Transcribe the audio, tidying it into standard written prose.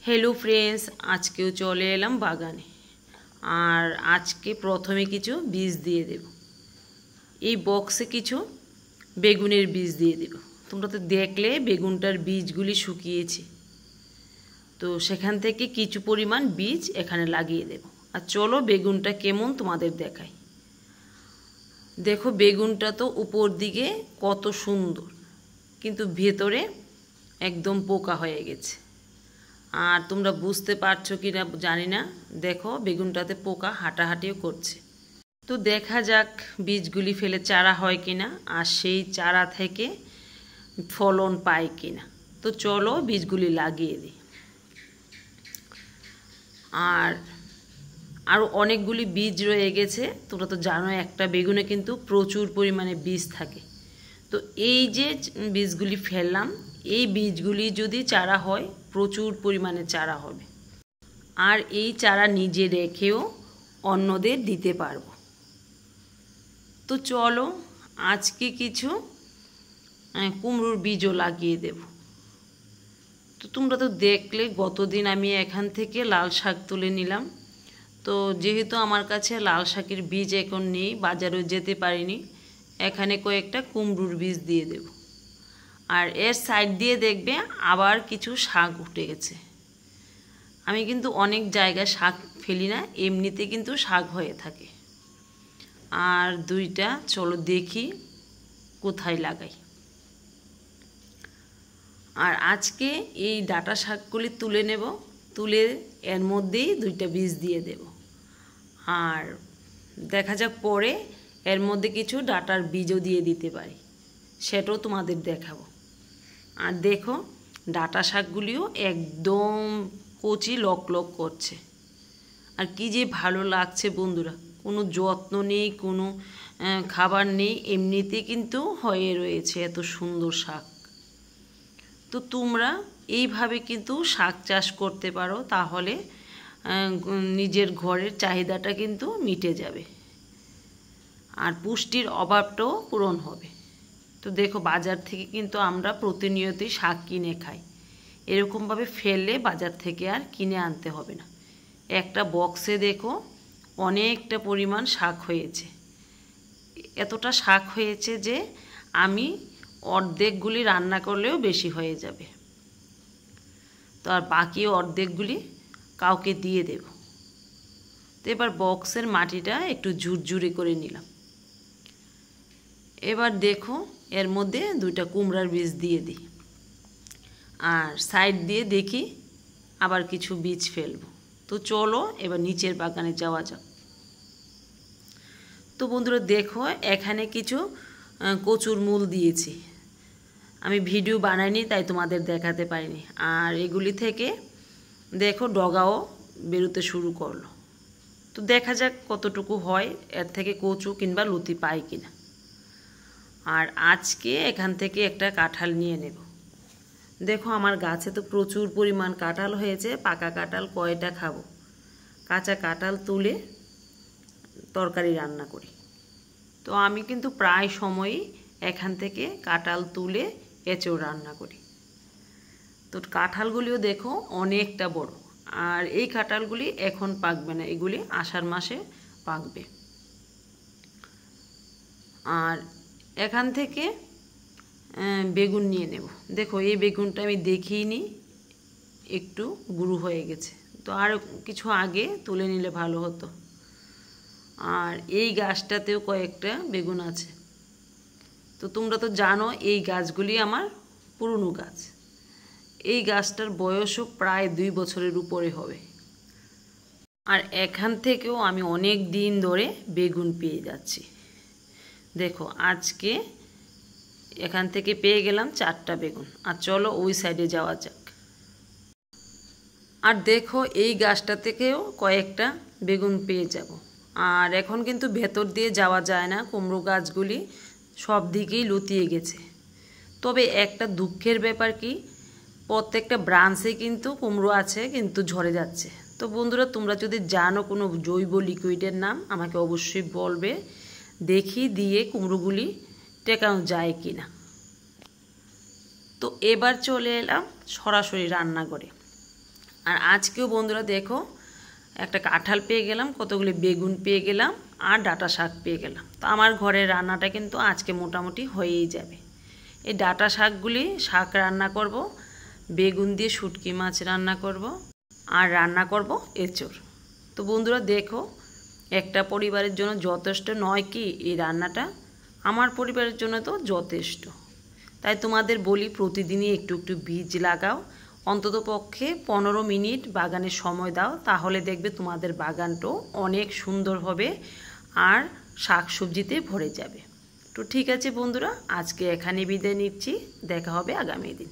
Hello friends, आज के चले एलाम बागाने और आज के प्रथमे किछु बीज दिए देव। এই বক্সে কিছু বেগুনের বীজ দিয়ে দেব। তোমরা তো দেখলে বেগুনটার বীজগুলি শুকিয়েছে, তো সেখান থেকে কিছু পরিমাণ বীজ এখানে লাগিয়ে দেব। আর চলো বেগুনটা কেমন তোমাদের দেখাই। দেখো বেগুনটা তো উপর দিকে কত সুন্দর, কিন্তু ভেতরে একদম পোকা হয়ে গেছে। আর তোমরা বুঝতে পারছো কি না জানি না, দেখো বেগুনটাতে পোকা হাঁটাহাঁটিও করছে। তো দেখা যাক বীজগুলি ফেলে চারা হয় কিনা আর সেই চারা থেকে ফলন পায় কিনা। তো চলো বীজগুলি লাগিয়ে দিই। আর আরও অনেকগুলি বীজ রয়ে গেছে। তোমরা তো জানো একটা বেগুনে কিন্তু প্রচুর পরিমাণে বীজ থাকে। তো এই যে বীজগুলি ফেললাম, এই বীজগুলি যদি চারা হয় প্রচুর পরিমাণে চারা হবে। আর এই চারা নিজে রেখেও অন্যদের দিতে পারবো। তো চলো আজকে কিছু কুমড়োর বীজও লাগিয়ে দেব। তো তোমরা তো দেখলে গতদিন আমি এখান থেকে লাল শাক তুলে নিলাম। তো যেহেতু আমার কাছে লাল শাকের বীজ এখন নেই, বাজারেও যেতে পারিনি, এখানে কয়েকটা কুমড়োর বীজ দিয়ে দেব। আর এর সাইড দিয়ে দেখবে আবার কিছু শাক উঠে গেছে। আমি কিন্তু অনেক জায়গায় শাক ফেলি না, এমনিতে কিন্তু শাক হয়ে থাকে। আর দুইটা চলো দেখি কোথায় লাগাই। আর আজকে এই ডাঁটা শাকগুলি তুলে নেব, তুলে এর মধ্যেই দুইটা বীজ দিয়ে দেব। আর দেখা যাক পরে এর মধ্যে কিছু ডাঁটার বীজও দিয়ে দিতে পারি, সেটাও তোমাদের দেখাবো। আর দেখো ডাঁটা শাকগুলিও একদম কচি লক লক করছে। আর কি যে ভালো লাগছে বন্ধুরা, কোনো যত্ন নেই, কোনো খাবার নেই, এমনিতে কিন্তু হয়ে রয়েছে এত সুন্দর শাক। তো তোমরা এইভাবে কিন্তু শাক চাষ করতে পারো, তাহলে নিজের ঘরের চাহিদাটা কিন্তু মিটে যাবে আর পুষ্টির অভাবটাও পূরণ হবে। তো দেখো বাজার থেকে কিন্তু আমরা প্রতিনিয়তই শাক কিনে খাই, এরকমভাবে ফেললে বাজার থেকে আর কিনে আনতে হবে না। একটা বক্সে দেখো অনেকটা পরিমাণ শাক হয়েছে। এতটা শাক হয়েছে যে আমি অর্ধেকগুলি রান্না করলেও বেশি হয়ে যাবে। তো আর বাকি অর্ধেকগুলি কাউকে দিয়ে দেব। তো এবার বক্সের মাটিটা একটু ঝুরঝুরে করে নিলাম। এবার দেখো এর মধ্যে দুইটা কুমড়ার বীজ দিয়ে দিই। আর সাইড দিয়ে দেখি আবার কিছু বীজ ফেলবো। তো চলো এবার নিচের বাগানে যাওয়া যাক। তো বন্ধুরা দেখো এখানে কিছু কচুর মূল দিয়েছি। আমি ভিডিও বানাইনি তাই তোমাদের দেখাতে পারিনি। আর এগুলি থেকে দেখো ডগাও বেরোতে শুরু করলো। তো দেখা যাক কতটুকু হয়, এর থেকে কচু কিংবা লতি পাই কিনা। আর আজকে এখান থেকে একটা কাঁঠাল নিয়ে নেব। দেখো আমার গাছে তো প্রচুর পরিমাণ কাঁঠাল হয়েছে। পাকা কাঁঠাল কয়টা খাবো, কাঁচা কাঁঠাল তুলে তরকারি রান্না করি। তো আমি কিন্তু প্রায় সময়ই এখান থেকে কাঁঠাল তুলে এঁচোড় রান্না করি। তো কাঁঠালগুলিও দেখো অনেকটা বড়। আর এই কাঁঠালগুলি এখন পাকবে না, এগুলি আষাঢ় মাসে পাকবে। আর এখান থেকে বেগুন নিয়ে নেব। দেখো এই বেগুনটা আমি দেখিনি, একটু বুড়ো হয়ে গেছে। তো আর কিছু আগে তুলে নিলে ভালো হতো। আর এই গাছটাতেও কয়েকটা বেগুন আছে। তো তোমরা তো জানো এই গাছগুলি আমার পুরনো গাছ। এই গাছটার বয়সও প্রায় 2 বছরের উপরে হবে। আর এখান থেকেও আমি অনেক দিন ধরে বেগুন পেয়ে যাচ্ছি। দেখো আজকে এখান থেকে পেয়ে গেলাম 4টা বেগুন। আর চলো ওই সাইডে যাওয়া যাক। আর দেখো এই গাছটা থেকেও কয়েকটা বেগুন পেয়ে যাব। আর এখন কিন্তু ভেতর দিয়ে যাওয়া যায় না, কুমড়ো গাছগুলি সব দিকেই লতিয়ে গেছে। তবে একটা দুঃখের ব্যাপার কি, প্রত্যেকটা ব্রাঞ্চে কিন্তু কুমড়ো আছে কিন্তু ঝরে যাচ্ছে। তো বন্ধুরা তোমরা যদি জানো কোনো জৈব লিকুইডের নাম আমাকে অবশ্যই বলবে, দেখি দিয়ে কুমড়োগুলি টেকানো যায় কি না। তো এবার চলে এলাম সরাসরি রান্নাঘরে। আর আজকেও বন্ধুরা দেখো একটা কাঁঠাল পেয়ে গেলাম, কতগুলি বেগুন পেয়ে গেলাম, আর ডাঁটা শাক পেয়ে গেলাম। তো আমার ঘরের রান্নাটা কিন্তু আজকে মোটামুটি হয়েই যাবে। এই ডাঁটা শাক রান্না করব, বেগুন দিয়ে শুটকি মাছ রান্না করব, আর রান্না করব এঁচোড়। তো বন্ধুরা দেখো, একটা পরিবারের জন্য যথেষ্ট নয় কি এই রান্নাটা? আমার পরিবারের জন্য তো যথেষ্ট। তাই তোমাদের বলি, প্রতিদিনই একটু একটু বীজ লাগাও, অন্তত পক্ষে 15 মিনিট বাগানে সময় দাও, তাহলে দেখবে তোমাদের বাগানটাও অনেক সুন্দর হবে আর শাক সবজিতে ভরে যাবে। তো ঠিক আছে বন্ধুরা, আজকে এখানে বিদায় নিচ্ছি, দেখা হবে আগামী দিন।